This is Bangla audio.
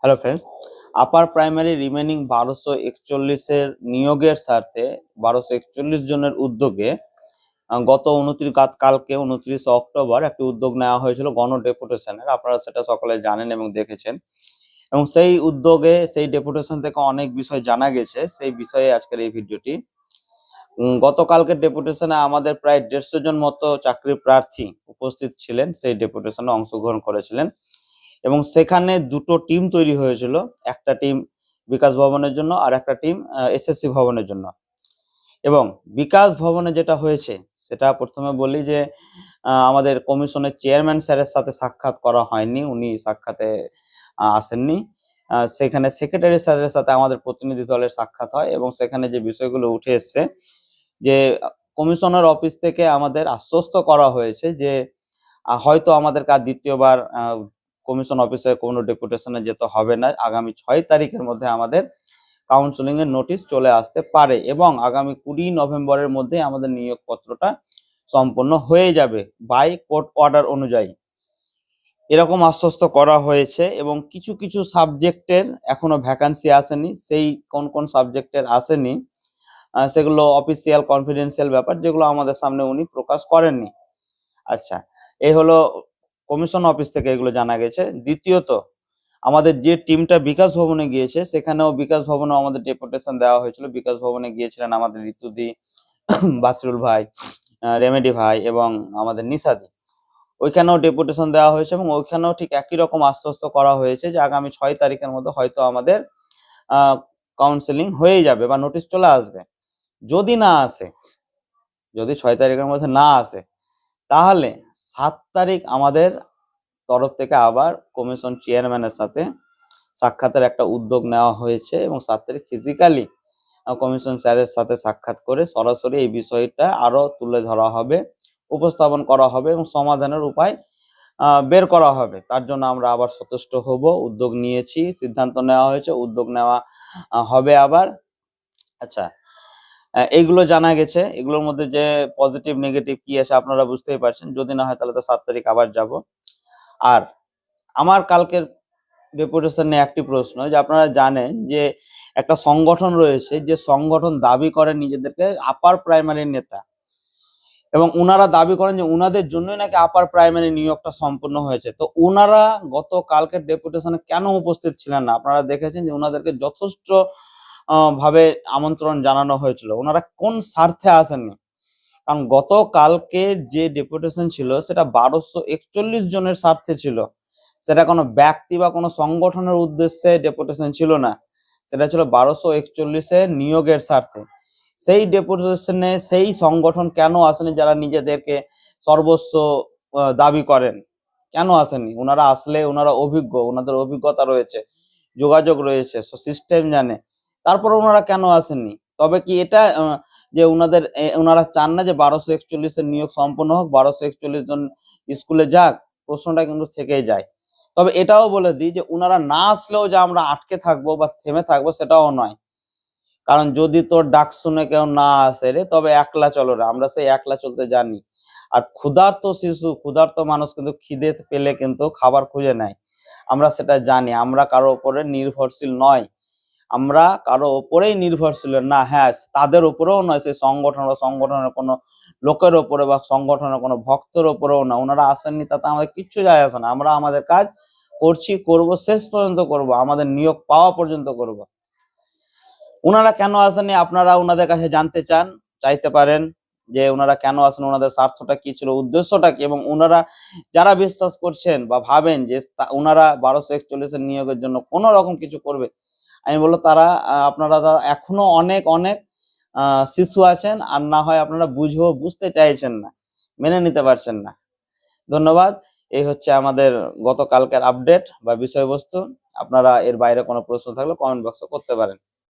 Hello friends, upper primary remaining 1241 নিয়োগের স্বার্থে 1241 জনের উদ্যোগে গত কালকে 29 অক্টোবর একটি উদ্যোগ নেওয়া হয়েছিল গণ ডেপুটেশনের। আপনারা সেটা সকলে জানেন এবং দেখেছেন, এবং সেই উদ্যোগে সেই ডেপুটেশন থেকে অনেক বিষয় জানা গেছে। সেই বিষয়ে আজকের এই ভিডিওটি। গতকালকের ডেপুটেশনে আমাদের প্রায় 150 জন মতো চাকরি প্রার্থী উপস্থিত ছিলেন, সেই ডেপুটেশনে অংশগ্রহণ করেছিলেন। এবং সেখানে দুটো টিম তৈরি হয়েছিল, একটা টিম বিকাশ ভবনের জন্য আর একটা টিম এসএসসি ভবনের জন্য। এবং বিকাশ ভবনে যেটা হয়েছে সেটা প্রথমে বলি যে আমাদের কমিশনের চেয়ারম্যান স্যারের সাথে সাক্ষাৎ করা হয়নি, উনি সাক্ষাতে আসেননি। সেখানে সেক্রেটারি স্যারের সাথে আমাদের প্রতিনিধি দলের সাক্ষাৎ হয় এবং সেখানে যে বিষয়গুলো উঠে এসছে, যে কমিশনার অফিস থেকে আমাদের আশ্বস্ত করা হয়েছে যে হয়তো আমাদের কাজ দ্বিতীয়বার কমিশন অফিসে কোনো ডেপুটেশনে যেতে হবে না। আগামী 6 তারিখের মধ্যে আমাদের কাউন্সেলিং এর নোটিশ চলে আসতে পারে এবং আগামী 20 নভেম্বরের মধ্যে আমাদের নিয়োগপত্রটা সম্পন্ন হয়ে যাবে বাই কোর্ট অর্ডার অনুযায়ী, এরকম আশ্বস্ত করা হয়েছে। এবং কিছু কিছু সাবজেক্টের এখনো ভ্যাকান্সি আসেনি। সেই কোন কোন সাবজেক্টের আসেনি সেগুলো অফিসিয়াল কনফিডেন্সিয়াল ব্যাপার, যেগুলো আমাদের সামনে উনি প্রকাশ করেননি। আচ্ছা, এই হলো কমিশন অফিস থেকে এগুলো জানা গেছে। দ্বিতীয়ত, আমাদের যে টিমটা বিকাশ ভবনে গিয়েছে সেখানেও বিকাশ ভবনেও আমাদের ডেপুটেশন দেওয়া হয়েছিল। বিকাশ ভবনে গিয়েছিলেন আমাদের ঋতুদি, বাসরুল ভাই, রেমেডি ভাই এবং আমাদের নিশাদি। ওইখানেও ডেপুটেশন দেওয়া হয়েছে এবং ওইখানেও ঠিক একই রকম আশ্বস্ত করা হয়েছে যে আগামী 6 তারিখের মধ্যে হয়তো আমাদের কাউন্সেলিং হয়ে যাবে বা নোটিশ চলে আসবে। যদি না আসে, যদি 6 তারিখের মধ্যে না আসে, তাহলে 7 তারিখ আমাদের তরফ থেকে আবার কমিশন চেয়ারম্যানের সাথে সাক্ষাতের একটা উদ্যোগ নেওয়া হয়েছে এবং 7 তারিখ ফিজিক্যালি কমিশন স্যারের সাথে সাক্ষাৎ করে সরাসরি এই বিষয়টা আরো তুলে ধরা হবে, উপস্থাপন করা হবে এবং সমাধানের উপায় বের করা হবে। তার জন্য আমরা আবার সচেষ্ট হব, উদ্যোগ নিয়েছি, সিদ্ধান্ত নেওয়া হয়েছে, উদ্যোগ নেওয়া হবে আবার। আচ্ছা, এইগুলো জানা গেছে। এগুলোর মধ্যে যে পজিটিভ নেগেটিভ কি আছে আপনারা বুঝতেই পারছেন। যদি না হয় তাহলে তো 7 তারিখ আবার যাব। আর আমার কালকের ডেপুটেশন নিয়ে একটি প্রশ্ন, যে আপনারা জানেন যে একটা সংগঠন রয়েছে, যে সংগঠন দাবি করে নিজেদেরকে আপার প্রাইমারি নেতা, এবং উনারা দাবি করেন যে উনাদের জন্যই নাকি আপার প্রাইমারি নিয়োগটা সম্পূর্ণ হয়েছে। তো উনারা গত কালকের ডেপুটেশনে কেন উপস্থিত ছিলেন না? আপনারা দেখেছেন যে উনাদেরকে যথেষ্ট ভাবে আমন্ত্রণ জানানো হয়েছিল, ওনারা কোন স্বার্থে আসেননি? কারণ গতকালকে যে ডেপুটেশন ছিল সেটা 1241 জনের স্বার্থে ছিল, সেটা কোনো ব্যক্তি বা কোনো সংগঠনের উদ্দেশ্যে ডেপুটেশন ছিল না, সেটা ছিল 1241 নিয়োগের স্বার্থে। সেই ডেপুটেশনে সেই সংগঠন কেন আসেনি যারা নিজেদেরকে সর্বস্ব দাবি করেন? কেন আসেনি? ওনারা আসলে ওনারা অভিজ্ঞ, ওনাদের অভিজ্ঞতা রয়েছে, যোগাযোগ রয়েছে, সিস্টেম জানে, তারপর ওনারা কেন আসেননি? তবে কি এটা যে ওনারা চান না যে 1241 নিয়োগ সম্পন্ন হোক, 1241 জন স্কুলে যাক? প্রশ্নটা কিন্তু থেকেই যায়। তবে এটাও বলে দিই যে ওনারা না আসলেও যে আমরা আটকে থাকবো বা থেমে থাকবো সেটাও নয়। কারণ যদি তোর ডাক শুনে কেউ না আসে রে, তবে একলা চলো রে, আমরা সেই একলা চলতে জানি। আর ক্ষুধার্ত শিশু, ক্ষুধার্ত মানুষ কিন্তু খিদে পেলে কিন্তু খাবার খুঁজে নেয়, আমরা সেটা জানি। আমরা কারো উপরে নির্ভরশীল নয়, আমরা কারো ওপরেই নির্ভরশীল না। হ্যাঁ, তাদের উপরেও নয়, সেই সংগঠন বা সংগঠনের কোনো লোকের ওপরে বা সংগঠনের কোনো ভক্তের ওপরেও না। ওনারা আসেননি তাতে আমাদের কিচ্ছু যায় আসে না। আমরা আমাদের কাজ করছি, করব, শেষ পর্যন্ত করব, আমাদের নিয়োগ পাওয়া পর্যন্ত করব। ওনারা কেন আসেননি আপনারা ওনাদের কাছে জানতে চাইতে পারেন যে ওনারা কেন আসেন, ওনাদের স্বার্থটা কি ছিল, উদ্দেশ্যটা কি, এবং ওনারা যারা বিশ্বাস করছেন বা ভাবেন যে ওনারা 1241 নিয়োগের জন্য কোনো রকম কিছু করবে, আমি বলবো তারা আপনারা এখনো অনেক অনেক শিশু আছেন, আর না হয় আপনারা বুঝতে চাইছেন না, মেনে নিতে পারছেন না। ধন্যবাদ। এই হচ্ছে আমাদের গতকালকের আপডেট বা বিষয়বস্তু। আপনারা এর বাইরে কোনো প্রশ্ন থাকলে কমেন্ট বক্সে করতে পারেন।